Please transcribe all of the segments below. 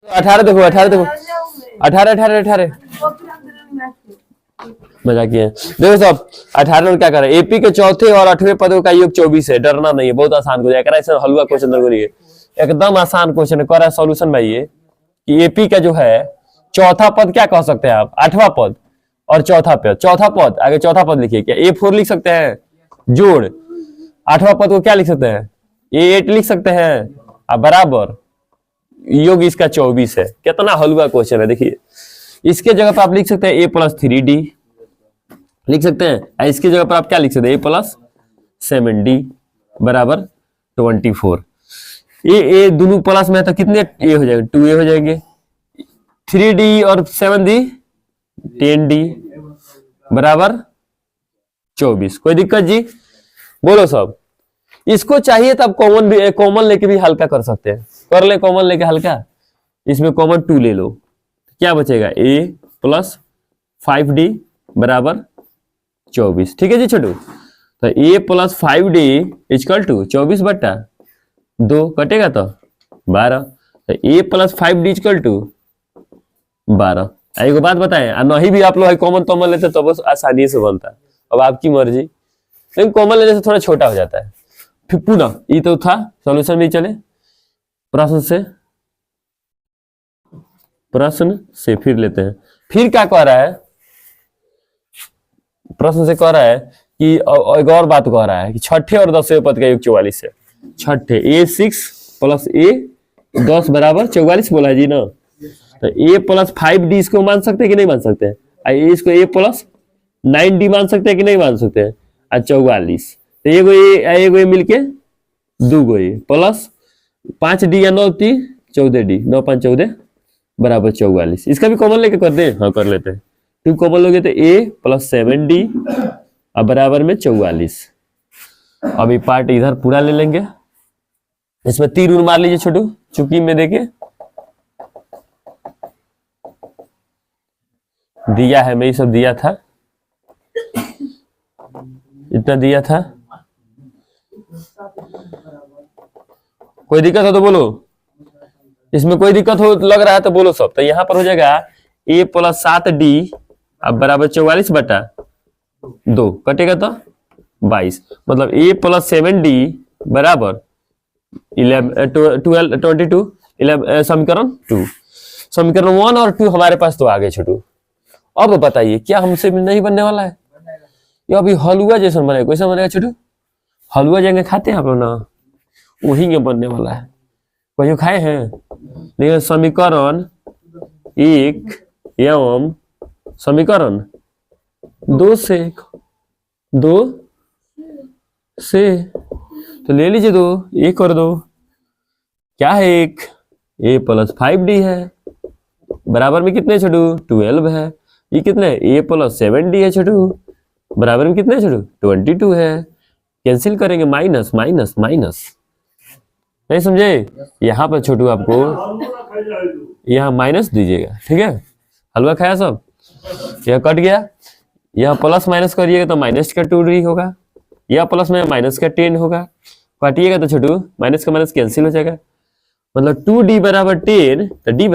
18 देखो 18 देखो 18 18 18 मजाक है। देखो सब 18 में क्या कर रहे हैं, एपी के चौथे और 8वें पदों का योग 24 है। डरना नहीं है, बहुत आसान हो जाएगा। ऐसा हलवा क्वेश्चन तो नहीं है, एकदम आसान क्वेश्चन है। कर रहा है सॉल्यूशन भाई ये कि एपी का जो है चौथा पद क्या कह सकते हैं आप, 8वां पद और चौथा पद। चौथा पद आगे चौथा पद लिखिए, क्या A4 लिख सकते हैं जोड़, 8वां पद को क्या लिख सकते हैं A8 लिख सकते हैं बराबर योग इसका 24 है। कितना हलवा क्वेश्चन है देखिए। इसके जगह पर आप लिख सकते हैं A+3D लिख सकते हैं। इसके जगह पर आप क्या लिख सकते हैं A+7D बराबर 24। ये दोनों प्लस में है तो कितने ए हो जाएंगे, 2A हो जाएंगे। 3D और 7D 10D बराबर 24। कोई दिक्कत जी, बोलो सब। इसको चाहिए तो आप कॉमन लेके भी हल्का कर सकते हैं। कर ले कॉमन लेके हल्का, इसमें कॉमन 2 ले लो, क्या बचेगा A+5D बराबर 24। ठीक है जी छोटू, तो A+5D इक्वल टू 24/2 कटेगा तो 12। तो A+5D इक्वल टू 12। एक बात बताएं, नहीं भी आप लोग कॉमन कॉमन लेते तो बस आसानी से बनता। अब आपकी मर्जी, लेकिन कॉमन लेने से थोड़ा छोटा हो जाता है। फिर पुनः ये तो था सॉल्यूशन भी चले, प्रश्न से फिर लेते हैं। फिर क्या कह रहा है, प्रश्न से कह रहा है कि एक और बात कह रहा है कि छठे और 10वें पद का योग 44 है। छठे A6 + A10 बराबर 44 बोला है जी ना। तो A+5D इसको मान सकते हैं कि नहीं मान सकते हैं, इसको A+9D मान सकते हैं कि नहीं मान सकते हैं। 44 तो एगो ए मिलके 2 ए प्लस 5D या 9 14D 9 5 14 बराबर 44। इसका भी कॉमन लेके कर दे, हाँ कर लेते हैं। तुम कॉमन लोगे तो A+7D अब बराबर में 44। अब ये पार्ट इधर पूरा ले लेंगे, इसमें तीर मार लीजिए छोटू चुकी में देके दिया है, मैं ये सब दिया था, इतना दिया था। कोई दिक्कत हो तो बोलो, इसमें कोई दिक्कत हो लग रहा है तो बोलो सब। तो यहां पर हो जाएगा A+7D अब बराबर 44/2 कटेगा तो 22। मतलब A+7D बराबर 22 समीकरण 2। समीकरण 1 और 2 हमारे पास तो आ गए छोटू। अब बताइए क्या हमसे नहीं बनने वाला है, ये अभी हलवा जैसा बनेगा। कैसा बनेगा छोटू, हलवा जाएंगे खाते हैं आप लोग ना, वही में बनने वाला है। कहीं खाए हैं, लेकिन समीकरण 1 एवं समीकरण 2 से तो ले लीजिए 2, 1 और 2 क्या है 1 A+5D है बराबर में कितने छोटू 12 है। ये कितने A+7D है छोटू बराबर में कितने छोटू 22 है। कैंसिल करेंगे माइनस माइनस माइनस, नहीं समझे। यहाँ पर छोटू आपको यहाँ माइनस दीजिएगा, ठीक है। हलवा खाया सब, यह कट गया, यह प्लस माइनस करिएगा तो माइनस का 2D होगा, यह प्लस में माइनस का 10 होगा। काटिएगा तो छोटू माइनस का माइनस कैंसिल हो जाएगा। मतलब 2D बराबर 10 तो D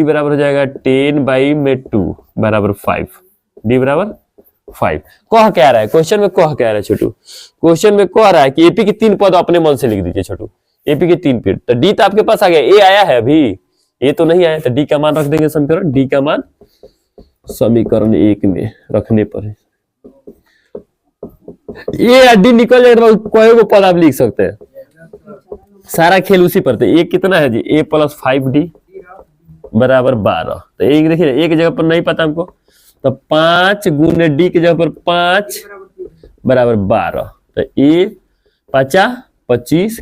बराबर हो जाएगा 10/2 बराबर 5। D बराबर 5। कह क्या रहा है क्वेश्चन में, कह क्या रहा है छोटू, क्वेश्चन में कह रहा है कि एपी के 3 पद अपने मन से लिख दीजिए छोटू। एपी के 3 पद, तो डी तो आपके पास आ गया, ए आया है अभी, ए तो नहीं आया। तो डी का मान रख देंगे समीकरण, डी का मान समीकरण 1 में रखने पर ए या डी निकल जाएगा। कोई को पद आप लिख सकते हैं, सारा खेल उसी पर। ए कितना है जी A+5D बराबर 12। तो एक देखिए एक जगह पर नहीं पता हमको, तो 5 गुने डी की जगह पर 5 बराबर 12। तो A 5 25।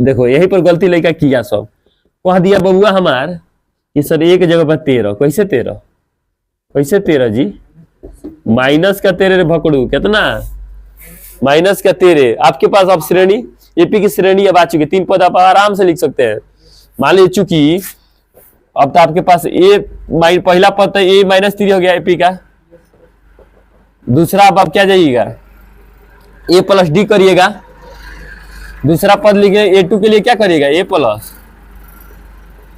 देखो यही पर गलती लड़का किया सब, कह दिया बबुआ हमार कि सर एक जगह पर 13। कैसे 13, कैसे 13 जी, माइनस का 13 भकड़ू कितना, माइनस का 13। आपके पास अब श्रेणी एपी की श्रेणी अब आ चुकी, 3 पद आप आराम से लिख सकते हैं। मान लीजिए चूंकि अब तो आपके पास पहला पद तो A-3 हो गया एपी का। दूसरा अब आप क्या जाइएगा A+D करिएगा। दूसरा पद लिखे A2 के लिए क्या करिएगा A+,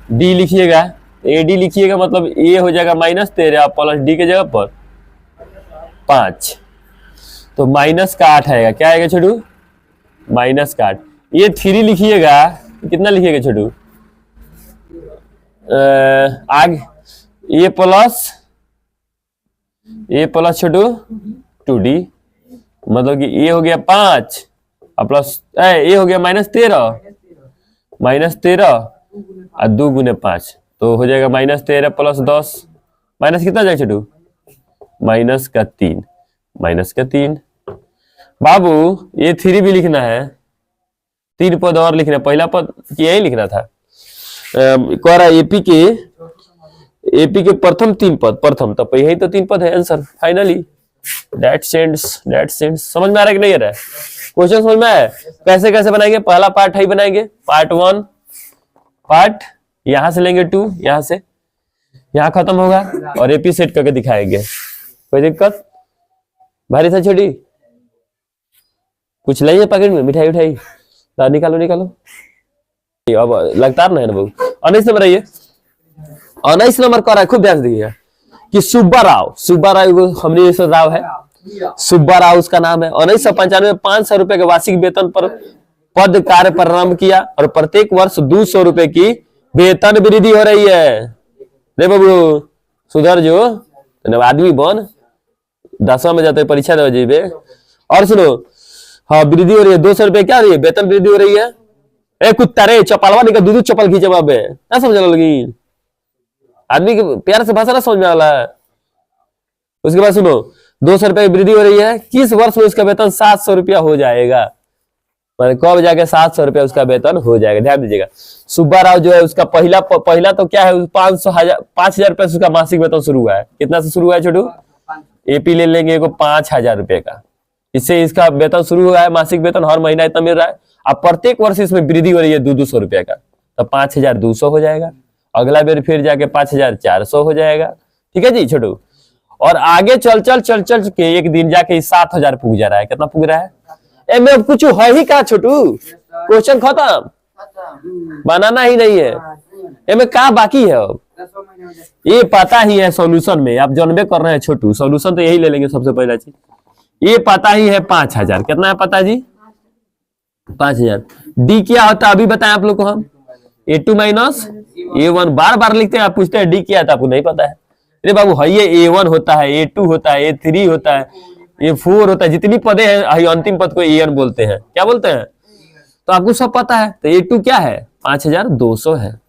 डी लिखिएगा, AD लिखिएगा, मतलब ए हो जाएगा -13 प्लस डी के जगह पर 5, तो -8 आएगा। क्या आएगा छोटू? -8। ये 3 लिखिएगा, कितना लिखिएगा छोटू? आगे ए प्लस छोटू 2D, मतलब कि ए हो गया 5 और प्लस ए हो गया -13 और 2 गुने 5, तो हो जाएगा -13 प्लस 10, माइनस कितना जाएगा छोटू? -3 बाबू ये 3 भी लिखना है, 3 पद और लिखना है, पहला पद यही लिखना था। कह रहा एपी के प्रथम 3 पद, प्रथम तो यही तो 3 पद है आंसर फाइनली। दैट सेंड्स समझ में आ रहा है कि नहीं आ रहा है? क्वेश्चन समझ में आया? कैसे कैसे बनाएंगे? पहला पार्ट है बनाएंगे, पार्ट 1, पार्ट यहां से लेंगे 2, यहां से यहां खत्म होगा और एपी सेट करके दिखाएंगे। कोई दिक्कत? भारी सा छोटी कुछ नहीं है पॉकेट में? मिठाई उठाई निकालो। अब लगता नहीं है ना बहू। 19 नंबर है, 19 नंबर कर रहा है, खूब ध्यान दीजिएगा कि सुब्बा राव हमने राव है, सुब्बा राव उसका नाम है। 1995 में 500 रुपए के वार्षिक वेतन पर पद कार्य प्रारंभ किया और प्रत्येक वर्ष 200 रुपए की वेतन वृद्धि हो रही है। रे बाबू सुधर जो, आदमी बन, 10वां में जाते परीक्षा देवे जेबे। और सुनो, हाँ वृद्धि हो रही है, 200 रुपए क्या हो रही है? वेतन वृद्धि हो रही है। ए कुत्ता रे, चपलवा निकल, दूध चप्पल खींचे बाबे, क्या समझ लगी? आदमी के प्यार से भाषा ना समझ में वाला। उसके बाद सुनो, 200 रुपए की वृद्धि हो रही है, किस वर्ष में उसका वेतन 700 रुपया हो जाएगा? कब जाके 700 रुपया उसका वेतन हो जाएगा? ध्यान दीजिएगा। सुब्बा राव जो है उसका पहला तो क्या है, 5,000 रुपए से उसका मासिक वेतन शुरू हुआ है। कितना से शुरू हुआ है छोटू? एपी ले लेंगे 5,000 रुपए का, इससे इसका वेतन शुरू हुआ है, मासिक वेतन हर महीना इतना मिल रहा है। अब प्रत्येक वर्ष इसमें वृद्धि हो रही है 200 रुपए का, तो 5,200 हो जाएगा। अगला बेर फिर जाके 5,400 हो जाएगा। ठीक है जी छोटू। और आगे चल के एक दिन जाके 7,000 पुग जा रहा है। कितना पुग रहा है? में अब कुछ है ही कहा छोटू? क्वेश्चन खत्म, बनाना ही नहीं है। में कहा बाकी है? अब ये पता ही है सॉल्यूशन में, आप जानबे कर रहे हैं छोटू, सॉल्यूशन तो यही ले लेंगे सबसे पहला चीज। ये पता ही है 5,000, कितना है पता जी? 5,000। डी क्या होता है अभी बताएं आप लोग को हम? A2 माइनस A1, बार लिखते हैं, आप पूछते हैं डी क्या था, आपको नहीं पता है? अरे बाबू है, ये A1 होता है, A2 होता है, A3 होता है, A4 होता है, जितनी पदे हैं अंतिम पद को AN बोलते हैं। क्या बोलते हैं? तो आपको सब पता है। तो A2 क्या है? 5,200 है।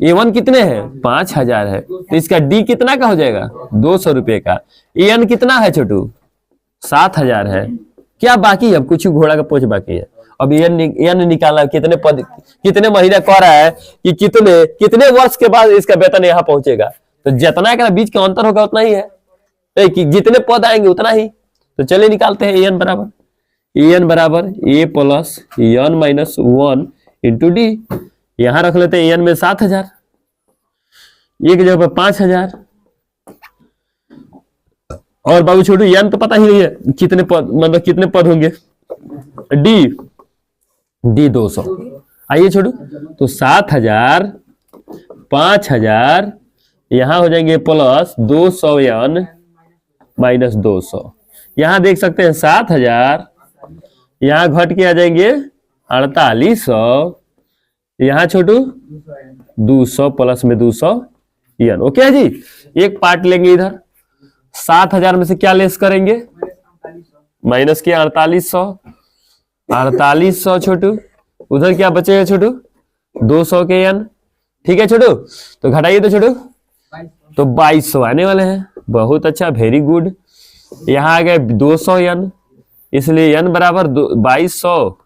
A1 कितने हैं? 5,000 है। तो इसका डी कितना का हो जाएगा? 200 रुपए का। AN कितना है छोटू? 7,000 है। क्या बाकी है? अब कुछ घोड़ा का पोछ बाकी है। अब एन निकालना, कितने पद, कितने महीने कह रहा है कि कितने वर्ष के बाद इसका वेतन यहाँ पहुंचेगा। तो जितना का बीच का अंतर होगा उतना ही है, कि जितने पद आएंगे उतना ही। तो चलिए निकालते हैं। एन बराबर A plus N minus 1 into D. यहां रख लेते हैं एन में 7,000, एक जगह पर 5,000। और बाबू छोटू एन तो पता ही नहीं है कितने पद, मतलब कितने पद होंगे। डी 200। आइए छोटू, तो 7,000 5,000 यहां हो जाएंगे प्लस 200 एन माइनस 200। यहां देख सकते हैं 7,000, यहां घट के आ जाएंगे 4,800। यहां छोटू 200 प्लस में 200 एन। ओके जी। एक पार्ट लेंगे इधर, 7,000 में से क्या लेस करेंगे? माइनस के 4,800 छोटू। उधर क्या बचेगा छोटू? 200 के एन। ठीक है छोटू, तो घटाइए तो छोटू, तो 2200 आने वाले हैं। बहुत अच्छा, वेरी गुड। यहाँ आ गए 200 एन, इसलिए एन बराबर 2200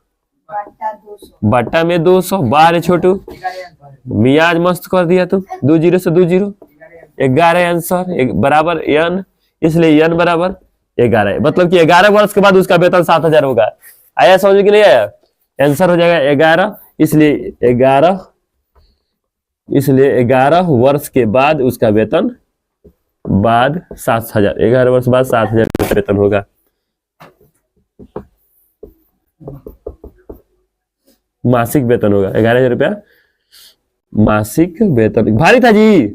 बट्टा में 200। बाहर है छोटू, मियाज मस्त कर दिया तू। 2 0 से 2 0, 11 आंसर बराबर एन, इसलिए एन बराबर 11। मतलब कि 11 वर्ष के बाद उसका वेतन 7,000 होगा। आया समझ कि नहीं आया? आंसर हो जाएगा 11, इसलिए 11 वर्ष के बाद उसका वेतन बाद 7,000, 11 वर्ष बाद 7,000 वेतन होगा। मासिक वेतन होगा 11,000 रुपया मासिक वेतन भारी था जी,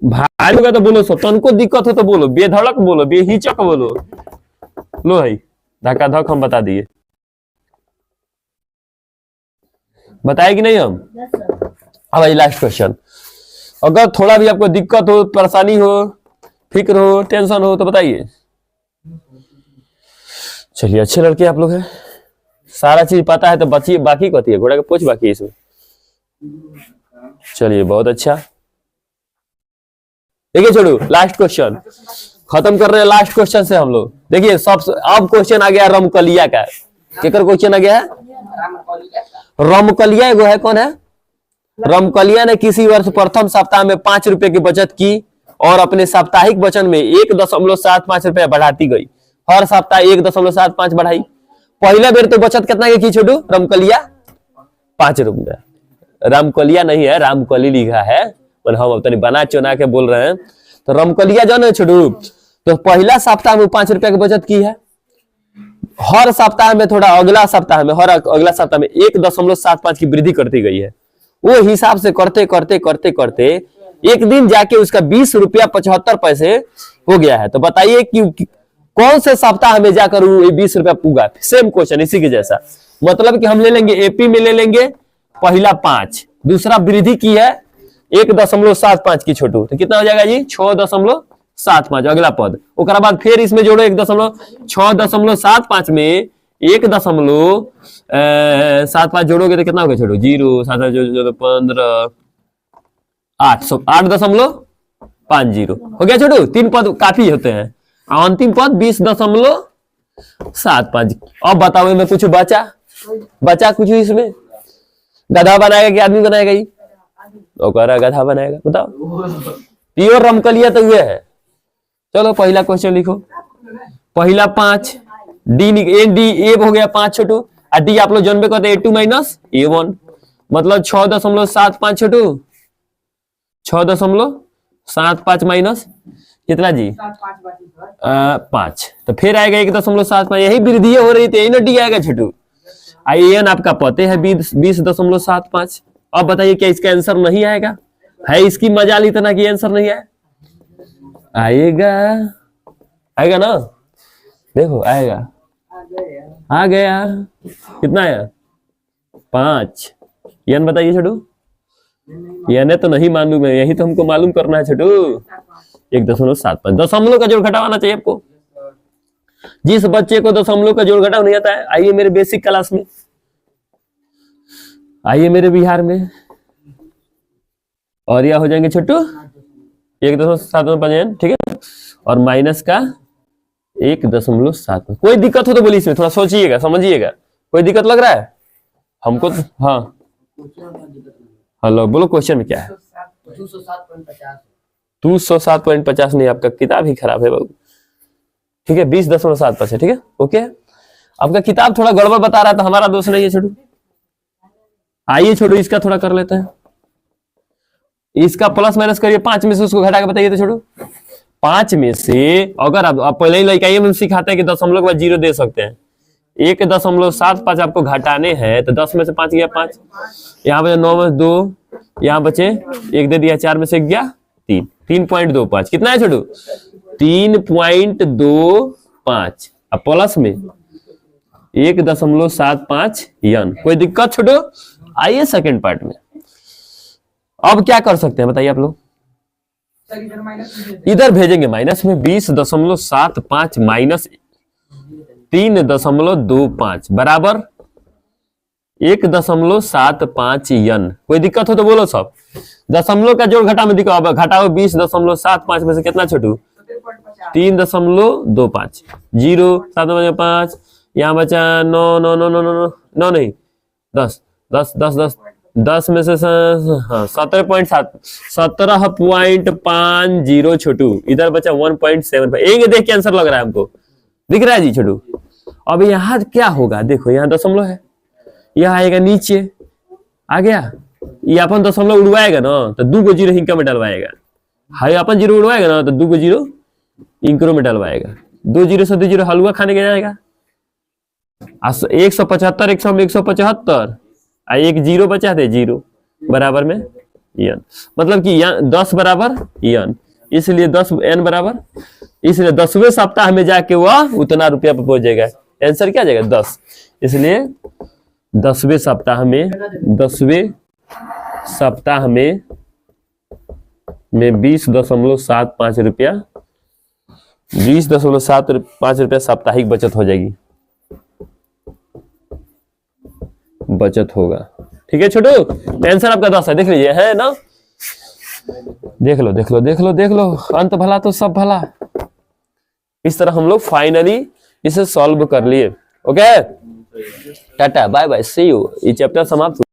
भारी होगा तो बोलो सो, तनको दिक्कत हो तो बोलो, बेधड़क बोलो, बेहिचक बोलो। लो भाई धक्का धक हम बता दिए, बताए कि नहीं हम। हाँ भाई लास्ट क्वेश्चन, अगर थोड़ा भी आपको दिक्कत हो, परेशानी हो, फिक्र हो, टेंशन हो तो बताइए। चलिए अच्छे लड़के आप लोग हैं, सारा चीज पता है तो बची बाकी कथी है, घोड़ा का पूछ बाकी है इसमें। चलिए बहुत अच्छा, देखिए छोड़ू लास्ट क्वेश्चन खत्म कर रहे हैं, लास्ट क्वेश्चन से हम लोग। देखिए सब अब क्वेश्चन आ गया रमकलिया का, केकर क्वेश्चन आ गया है, रमकलिया एगो है, कौन है रमकलिया ने किसी वर्ष प्रथम सप्ताह में 5 रुपए की बचत की और अपने साप्ताहिक वचन में 1.75 रुपया बढ़ाती गई, हर सप्ताह 1.75 बढ़ाई। पहला बेर तो बचत कितना की छोटू रमकलिया 5 रुपया, रामकलिया नहीं है रामकली लिखा है, पर हम अब बना चुना के बोल रहे हैं। तो रमकलिया जो है छोटू, तो पहला सप्ताह में 5 रुपया की बचत की है, हर सप्ताह में थोड़ा अगला सप्ताह में, हर अगला सप्ताह में 1.75 की वृद्धि करती गई है। वो हिसाब से करते करते करते करते एक दिन जाके उसका 20 रुपया 75 पैसे हो गया है। तो बताइए कि कौन से सप्ताह में जाकर वो 20 रुपया पूगा। सेम क्वेश्चन इसी के जैसा, मतलब कि हम ले लेंगे एपी में ले लेंगे पहला 5, दूसरा वृद्धि की है 1.75 की छोटू, तो कितना हो जाएगा जी 6.75 अगला पद। उसके बाद फिर इसमें जोड़ो 1.675 में 1.75 जोड़ोगे तो कितना होगा छोटू, 0 7 15 8.50 हो गया छोटू। 3 पद काफी होते हैं, अंतिम पद 20.75। अब बताओ इनमें कुछ बचा कुछ इसमें, गधा बनाएगा कि आदमी बनाएगा, ये तो कह रहा गधा बनाएगा, बताओ। प्योर रमकलिया तो ये है। चलो पहला क्वेश्चन लिखो, पहला 5 डी ए हो गया 5 छोटू, और डी आप लोग जानबे करते A2 माइनस A1, मतलब 6.75 छोटू, 6.75 माइनस कितना जी 5, तो फिर आएगा 1.75, यही वृद्धि हो रही थी, यही ना डी आएगा छोटू। एन आपका पते है 20.75। अब बताइए क्या इसका आंसर नहीं आएगा, है इसकी मजाल इतना कि आंसर नहीं आए, आएगा ना, देखो आएगा, आ गया, कितना है 5। एन बताइए छोटू, एन तो नहीं मालूम है, यही तो हमको मालूम करना है छोटू। 1.75 दशमलव का जोड़ घटाव आना चाहिए आपको। जिस बच्चे को दशमलव का जोड़ घटाव नहीं आता है, आइए मेरे बेसिक क्लास में, आइए मेरे बिहार में, और यह हो जाएंगे छोटू 1.75, ठीक है, और माइनस का 1.75। कोई दिक्कत हो तो बोलिए, इसमें थोड़ा सोचिएगा समझिएगा, कोई दिक्कत लग रहा है हमको तो। हाँ हेलो बोलो, क्वेश्चन में क्या है। 207.50 नहीं, आपका किताब ही खराब है बाबू, ठीक है 20.75 है, ठीक है ओके। आपका किताब थोड़ा गड़बड़ बता रहा है तो हमारा दोष नहीं है छोटू। आइए छोटू इसका थोड़ा कर लेते हैं, इसका प्लस माइनस करिए, 5 में से उसको घटा के बताइए तो छोटू। 5 में से अगर आप पहले ही लड़काइए में सिखाते हैं कि दशमलव के बाद 0 दे सकते हैं, 1.75 आपको घटाने हैं, तो 10 में से 5 गया 5, यहाँ बचे 9 में 2, यहाँ बचे 1 दे दिया, 4 में से गया 3, 3.25 कितना है छोटू 3.25, अब प्लस में 1.75 यन। कोई दिक्कत छोटू। आइए सेकंड पार्ट में, अब क्या कर सकते हैं बताइए आप लोग। इधर भेजेंगे माइनस में 20.75 माइनस 3.25 बराबर 1.75 यन। कोई दिक्कत हो तो बोलो सब। दशमलव का जोड़ घटा में दिखाओ, अब घटाओ 20.75 में से कितना छोटू 3.25, 0 7 5, यहाँ बचा 9 9 9 9 9 9 नहीं 10 10 10 10 10 में से 17.50 छोटू, इधर बचा 1.75। एक देख के आंसर लग रहा है हमको, दिख रहा है जी छोटू। अब यहाँ क्या होगा, देखो यहाँ दशमलव है, यहाँ आएगा नीचे आ गया, ये अपन दशमलव उड़वाएगा ना तो 2 को 0 हिंका में डलवाएगा, हाई अपन 0 उड़वाएगा ना तो 2 को 0 इंक्रो में डलवाएगा, 2 0 से 2 0 हलवा खाने के जाएगा। 175 100 में 175 एक जीरो बचा थे, जीरो बराबर में n, मतलब कि 10 बराबर n, इसलिए 10 n बराबर, इसलिए 10वें सप्ताह में जाके वह उतना रुपया पे पहुंच जाएगा। आंसर क्या जाएगा 10, इसलिए 10वें सप्ताह में 20.75 रुपया, 20.75 रुपया साप्ताहिक बचत हो जाएगी, बचत होगा। ठीक है छोटू, आंसर आपका 10 है, देख लीजिए है ना, देख लो देख लो देख लो देख लो, अंत भला तो सब भला। इस तरह हम लोग फाइनली इसे सॉल्व कर लिए। Okay, tata bye bye, see you. ये चैप्टर समाप्त।